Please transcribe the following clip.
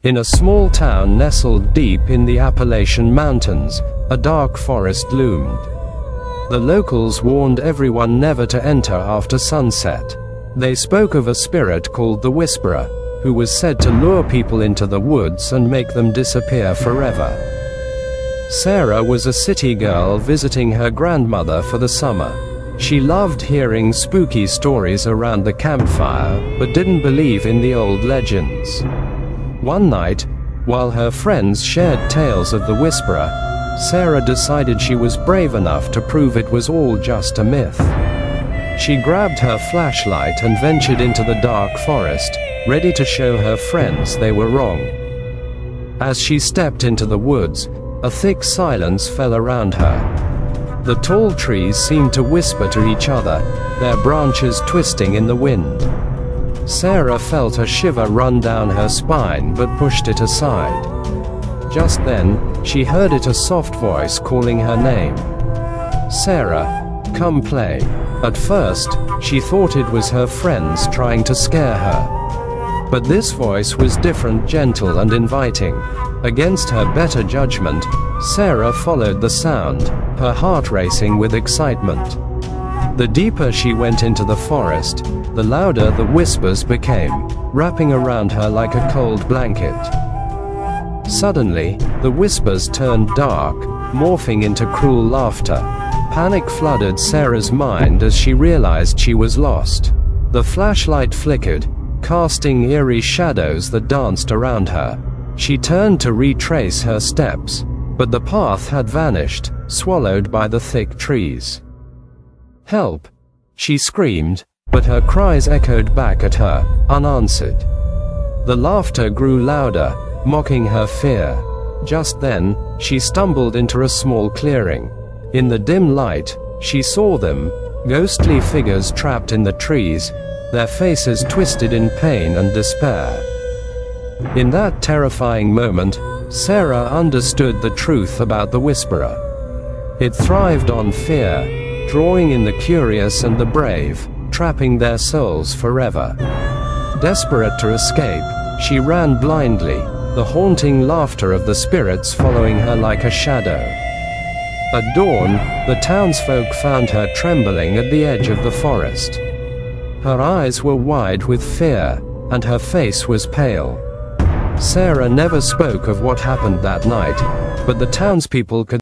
In a small town nestled deep in the Appalachian Mountains, a dark forest loomed. The locals warned everyone never to enter after sunset. They spoke of a spirit called the Whisperer, who was said to lure people into the woods and make them disappear forever. Sarah was a city girl visiting her grandmother for the summer. She loved hearing spooky stories around the campfire, but didn't believe in the old legends. One night, while her friends shared tales of the Whisperer, Sarah decided she was brave enough to prove it was all just a myth. She grabbed her flashlight and ventured into the dark forest, ready to show her friends they were wrong. As she stepped into the woods, a thick silence fell around her. The tall trees seemed to whisper to each other, their branches twisting in the wind. Sarah felt a shiver run down her spine but pushed it aside. Just then, she heard a soft voice calling her name. "Sarah, come play." At first, she thought it was her friends trying to scare her. But this voice was different, gentle and inviting. Against her better judgment, Sarah followed the sound, her heart racing with excitement. The deeper she went into the forest, the louder the whispers became, wrapping around her like a cold blanket. Suddenly, the whispers turned dark, morphing into cruel laughter. Panic flooded Sarah's mind as she realized she was lost. The flashlight flickered, casting eerie shadows that danced around her. She turned to retrace her steps, but the path had vanished, swallowed by the thick trees. "Help!" she screamed, but her cries echoed back at her, unanswered. The laughter grew louder, mocking her fear. Just then, she stumbled into a small clearing. In the dim light, she saw them, ghostly figures trapped in the trees, their faces twisted in pain and despair. In that terrifying moment, Sarah understood the truth about the Whisperer. It thrived on fear, drawing in the curious and the brave, trapping their souls forever. Desperate to escape, she ran blindly, the haunting laughter of the spirits following her like a shadow. At dawn, the townsfolk found her trembling at the edge of the forest. Her eyes were wide with fear, and her face was pale. Sarah never spoke of what happened that night, but the townspeople could